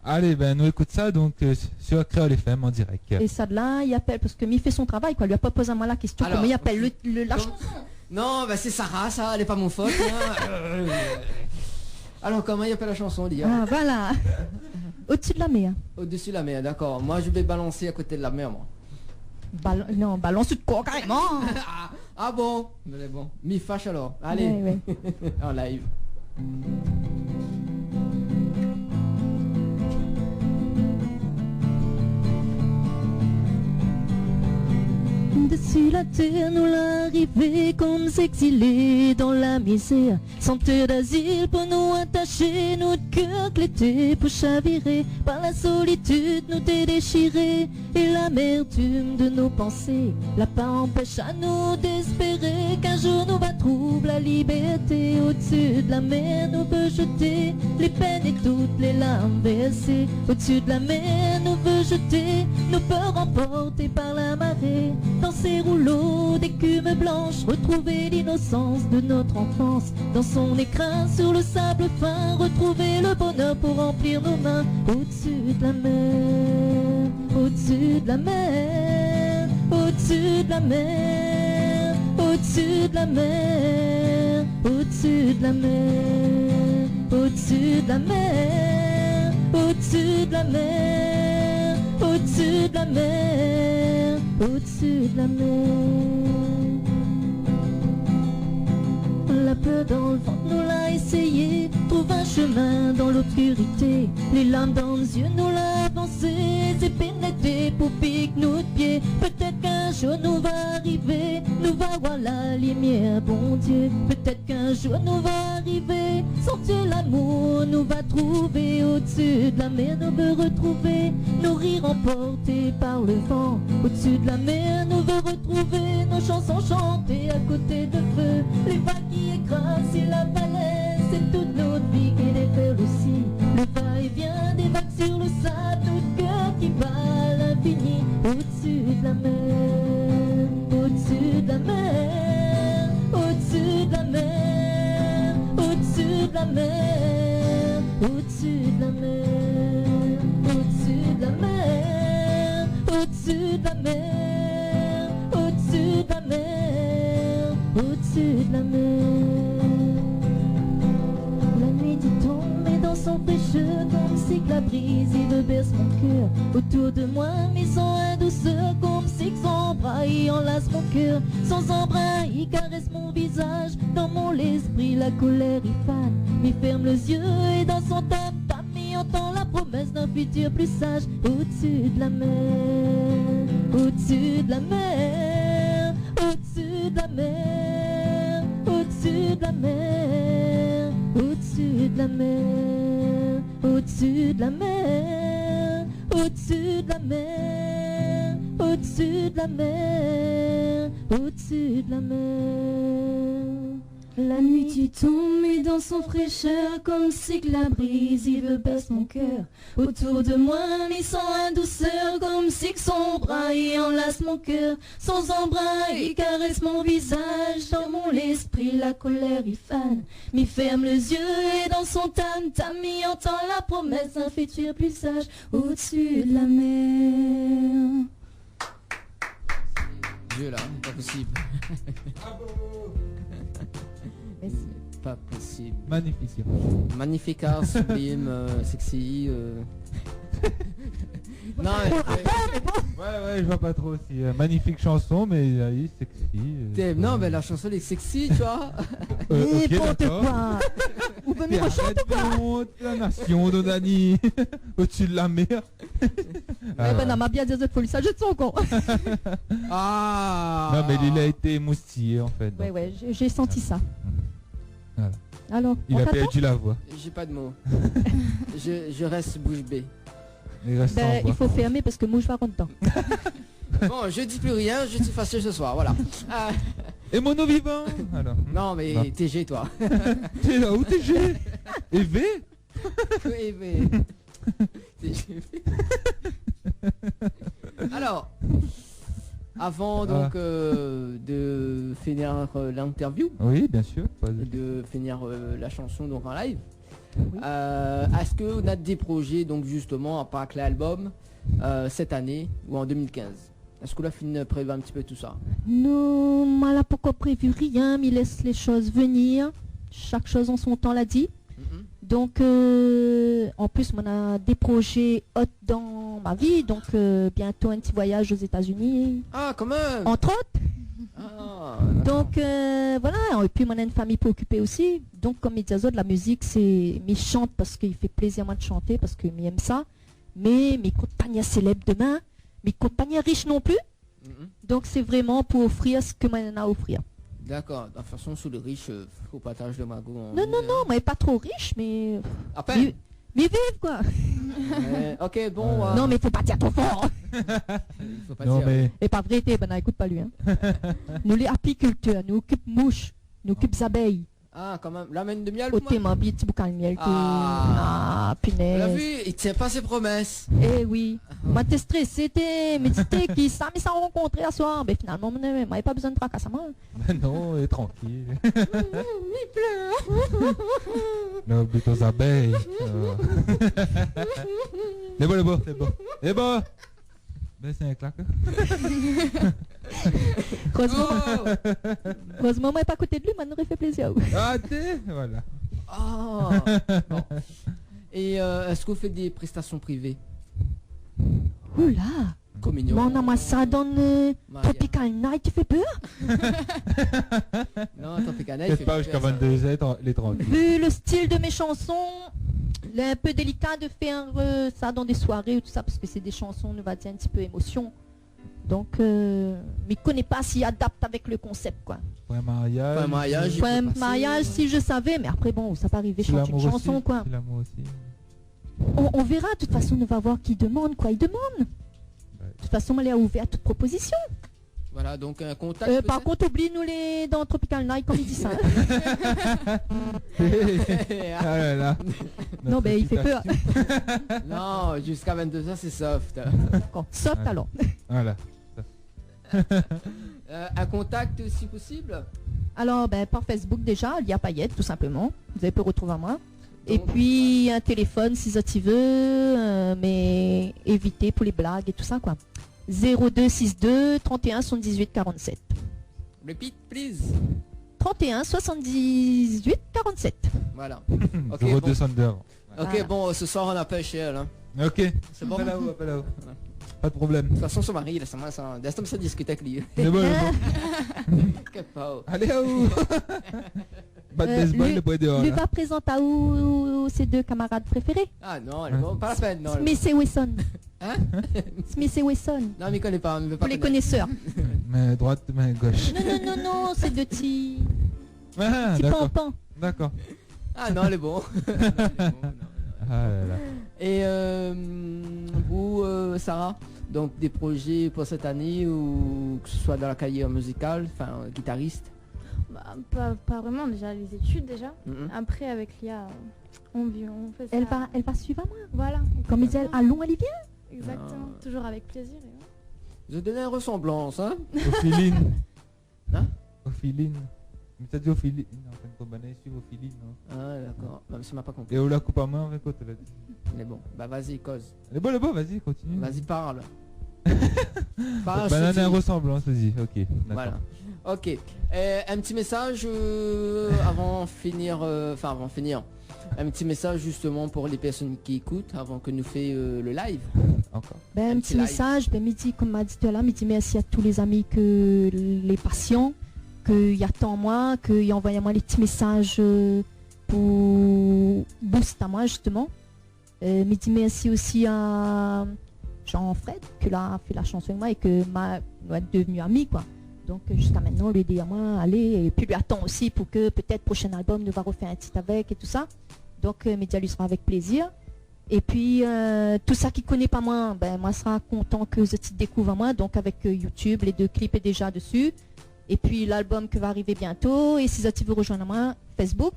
Allez, ben nous écoute ça donc sur Créole FM en direct. Et ça de là, il appelle, parce que il fait son travail, quoi. Il lui a pas posé à moi la question. Alors, comment il appelle la chanson? Non, bah c'est Sarah, ça, elle est pas mon faute. Hein. Alors, comment il appelle la chanson, Lia? Ah, voilà. Au-dessus de la mer. Au-dessus de la mer, d'accord. Moi, je vais balancer à côté de la mer, moi. Non, balance de quoi, carrément. Ah bon? Mais bon. Mi fâche alors. Allez. Ouais. En live. Dessus la terre, nous l'arrivée comme s'exiler dans la misère. Sans terre d'asile pour nous attacher, notre cœur clété pour chavirer. Par la solitude nous déchirer et l'amertume de nos pensées. La peur empêche à nous d'espérer qu'un jour nous va trouver la liberté. Au-dessus de la mer nous veut jeter les peines et toutes les larmes versées. Au-dessus de la mer nous veut jeter nos peurs emportées par la marée. Dans ces rouleaux d'écume blanche, retrouver l'innocence de notre enfance. Dans son écrin sur le sable fin, retrouver le bonheur pour remplir nos mains. Au-dessus de la mer, au-dessus de la mer, au-dessus de la mer, au-dessus de la mer, au-dessus de la mer, au-dessus de la mer, au-dessus de la mer, au-dessus de la mer, au-dessus de la mer. La peur dans le ventre nous l'a essayé, trouve un chemin dans l'obscurité. Les larmes dans les yeux nous l'a avancé, c'est pénétré pour piquer nos pieds. Peut-être qu'un jour nous va arriver, nous va voir la lumière, bon Dieu. Peut-être qu'un jour nous va arriver, sentir l'amour nous va trouver. Au-dessus de la mer nous veut retrouver, nos rires emportés par le vent. Au-dessus de la mer nous veut retrouver, nos chansons chantées à côté de feu. Les vagues qui écrasent et la baleine, c'est toute notre vie qui défait aussi. Le va-et-vient des vagues sur le sable, notre cœur qui bat à l'infini. Au-dessus de la mer, au-dessus de la mer, au-dessus de la mer, au-dessus de la mer, au-dessus de la mer, au-dessus de la mer, au-dessus de la mer, au-dessus de la mer, au-dessus de la mer. La nuit du tombe et dans son fraîcheur, comme si que la brise il me berce mon cœur. Autour de moi, mais sans un douceur, comme si que son bras il enlace mon cœur. Sans embrun, il caresse mon visage. Dans mon esprit, la colère il fane. Mais ferme les yeux et dans son tam-tam, il entend la promesse d'un futur plus sage. Au-dessus de la mer, au-dessus de la mer, au-dessus de la mer, au-dessus de la mer, au-dessus de la mer, au-dessus de la mer, au-dessus de la mer, au-dessus de la mer, au-dessus de la mer. La nuit tu tombes et dans son fraîcheur, comme si que la brise il veut baisse mon cœur. Autour de moi, mais sans un douceur, comme si que son bras il enlace mon cœur. Sans embrun, il caresse mon visage. Dans mon esprit, la colère il fane. Mais ferme les yeux et dans son tam-tam, il entend la promesse d'un futur plus sage. Au-dessus de la mer. Dieu là, pas possible. Merci. Pas possible. Magnifique. Magnifica, sublime, sexy. Non, Ouais, je vois pas trop aussi. Magnifique chanson, mais sexy. non, mais la chanson est sexy, tu vois. N'importe quoi. Vous pouvez me rechanter quoi? La nation de Dani. Au-dessus de la mer. Ben, on m'a bien dit de folie, ça jette son con. Ah. Non, mais il a été moustillé en fait. Ouais, j'ai senti ça. Voilà. Alors, Il a perdu la voix. J'ai pas de mots. je reste bouche bée. Il faut fermer parce que moi je vais rentrer dedans. Bon, je dis plus rien, je suis fâché ce soir, voilà. Et mono vivant. Alors. Non, mais Non. TG, toi. T'es là où TG? Et V? Oui, mais... TG. Alors, avant donc de finir l'interview, Oui, bien sûr. de finir la chanson donc en live, Oui. est-ce qu'on a des projets donc justement à part l'album cette année ou en 2015? Est-ce que la fin prévoit un petit peu tout ça? Non, moi là pourquoi prévu rien, mais laisse les choses venir. Chaque chose en son temps l'a dit. Donc en plus on a des projets hauts dans ma vie, donc bientôt un petit voyage aux États-Unis. Ah, quand même. Entre autres. Ah, Donc voilà, et puis on a une famille préoccupée aussi. Donc comme il dit de la musique, c'est mais chante parce qu'il fait plaisir moi de chanter parce que m'aime ça. Mais mes compagnies célèbres demain, mes compagnies riches non plus. Donc c'est vraiment pour offrir ce que moi j'en ai à offrir. D'accord, de toute façon, sous le riche, au partage de magot. Non, moi pas trop riche, mais... À peine. Mais vive quoi. Ok, bon. Non, mais faut pas dire trop fort. Il faut pas Non, dire. mais Et pas vrai, ben écoute pas lui. Hein. Nous les apiculteurs, nous occupons mouches, nous occupons abeilles. Ah, quand même, l'amène de miel. Au thème, un petit boucan de miel. Ah, on l'a punaise. vu, il tient pas ses promesses. Eh oui. Moi, t'es stressé, mais t'es qui ça, mais ça rencontré à soir. Mais finalement, moi, pas besoin de tracas à moi. non, et tranquille. Il pleure. Non, but aux abeilles. C'est bon. C'est bon. Ben, c'est un claque. Heureusement, moi, pas à côté de lui, moi, n'aurait fait plaisir. Ah, voilà. Ah. Bon. Et est-ce que vous faites des prestations privées? Oula. Communion. Mon ambassade dans Tropical Night, tu fais peur? Non, Tropical Night. Peut-être pas jusqu'à 22h, les 30. Vu le style de mes chansons, il est un peu délicat de faire ça dans des soirées ou tout ça, parce que c'est des chansons, on va dire, un petit peu émotion. Donc, mais je connais pas s'il adapte avec le concept, quoi. Pour un mariage. Pour un mariage, Pour un mariage, si je savais, mais après, bon, ça peut arriver, chanter une chanson, aussi. quoi. C'est l'amour aussi. On verra, de toute façon, on va voir qui demande, quoi. Il demande. De toute façon, elle est ouverte à toute proposition. Voilà, donc un contact. Par contre, oublie-nous les dans Tropical Night, comme il dit ça. Ah là là. Non, ben il fait peur. Non, jusqu'à 22h, c'est soft. Soft alors. Voilà. Un contact si possible. Alors, ben, par Facebook déjà, il y a Payette, tout simplement. Vous avez pu retrouver à moi. Et puis un téléphone si ça tu veux, mais évitez pour les blagues et tout ça, quoi. 0262 31 78 47. Repeat, please. 31 78 47. Voilà. Ok, 0262. Ok, Voilà. bon, ce soir on a pêché, hein. Ok. C'est bon. Appelle là-haut. Pas de problème. De toute façon, son mari, il a ça. Laisse-moi ça discuter avec lui. C'est bon. Que pas. Allez, à où? Pas de baseball, le bois dehors. Lui va présenter à où ses deux camarades préférés. Ah non, elle est bon, pas la peine. Non, Smith et Wesson. Hein? Smith et Wesson. Non, mais il connaît pas. Pour les connaisseurs. Main droite, main gauche. Non, c'est deux petits. Ah, Petit d'accord. pampans. D'accord. Ah non, elle est bon. Ah là là. Et vous, Sarah, donc des projets pour cette année, ou que ce soit dans la carrière musicale, enfin guitariste? Bah, pas vraiment, déjà les études déjà. Mhm. Après avec l'IA, on fait ça. Elle va suivre à moi. Voilà. Comme il dit, allons, Olivier. Exactement, toujours avec plaisir. Et voilà. Vous avez donné une ressemblance, hein? Ophiline. Hein? Ophiline. Mais t'as dit Ophiline. Non, t'as une combinaison sur Ophiline, non? Ah d'accord, même si m'a pas compris. Et on la coupe à main avec quoi, tu l'as dit? Mais bon, bah vas-y, cause. Elle est bon, vas-y, continue. Vas-y, parle. Parle, Bah, je te on a un dis. ressemblance, vas-y, ok. D'accord. Voilà. Ok. Un petit message avant finir. Avant finir. Un petit message justement pour les personnes qui écoutent avant que nous fait le live. Encore. Ben, un petit message, ben, midi, comme m'a dit tout à l'heure, midi, merci à tous les amis, que les patients, qu'il y a tant moi, qu'il envoie à moi les petits messages pour boost à moi justement. Midi, merci aussi à Jean-Fred, qui a fait la chanson avec moi et que m'a devenu ami, quoi. Donc jusqu'à maintenant, lui dit à moi, allez, et puis lui attend aussi pour que peut-être prochain album nous va refaire un titre avec et tout ça. Donc Média lui sera avec plaisir. Et puis tout ça qui connaît pas moi, ben moi sera content que ce titre découvre à moi. Donc avec YouTube, les 2 clips est déjà dessus. Et puis l'album qui va arriver bientôt. Et si tu veux rejoindre moi, Facebook,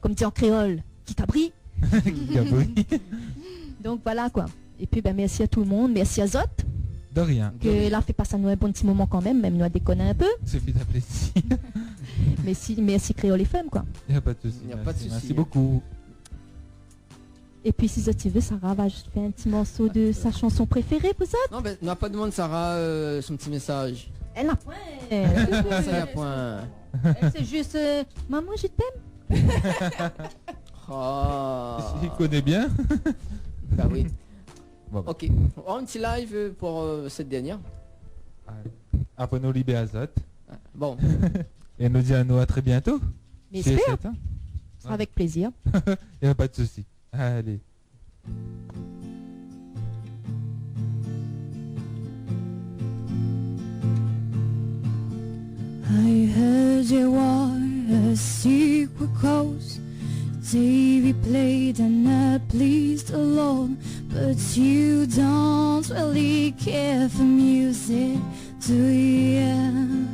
comme dit en créole, qui cabri. Donc voilà quoi. Et puis ben merci à tout le monde, merci à Zot. De rien. Que là fait passer à nous un bon petit moment quand même nous a déconné un peu. Suffit d'apprécier. Merci Créole FM quoi. Il n'y a pas de souci. Y a pas de souci, Merci hein. beaucoup. Et puis si tu veux, Sarah va juste faire un petit morceau de sa chanson préférée pour ça. Non, ben, n'a pas demandé Sarah son petit message. Elle a point. Ça y a point. Elle c'est juste maman je t'aime. Oh. Il connaît bien. Bah oui. Bon. Ok. Un petit live pour cette dernière. Après nous libère Azot. Bon. Et nous dit à nous à très bientôt. Mais Chez j'espère. S7, hein. Ce sera avec plaisir. Il n'y a pas de souci. Allez. I heard you were a secret cause. TV played and that pleased the Lord, but you don't really care for music, do you?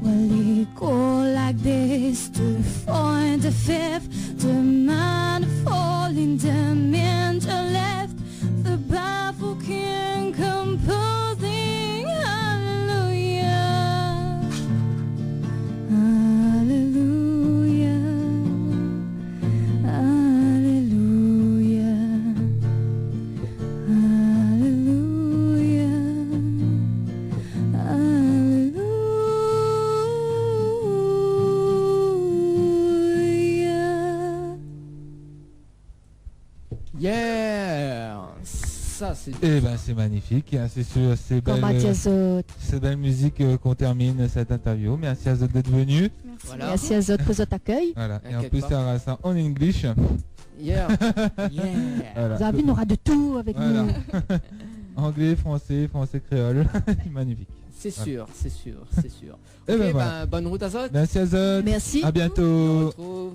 Well, it go like this, to 4 and the 5th, the man falling, the man to left, the baffled king composing, hallelujah, hallelujah, hallelujah, hallelujah, hallelujah. Yeah. Ça c'est. Eh ben c'est magnifique, hein, c'est sur ces Comme Mathias belles musiques qu'on termine cette interview. Merci à Zot d'être venu. Merci. Voilà. Merci à Zot pour votre accueil. Voilà. Et en T'inquiète plus pas. ça aura ça en English. Yeah. Yeah. Voilà. Vous avez vu, on aura de tout avec Voilà. nous. Anglais, français, créole. Magnifique. C'est sûr, c'est sûr, c'est sûr. Eh Ok, ben voilà. bonne route à Zot. Merci à Zot. Merci. À bientôt. On se retrouve.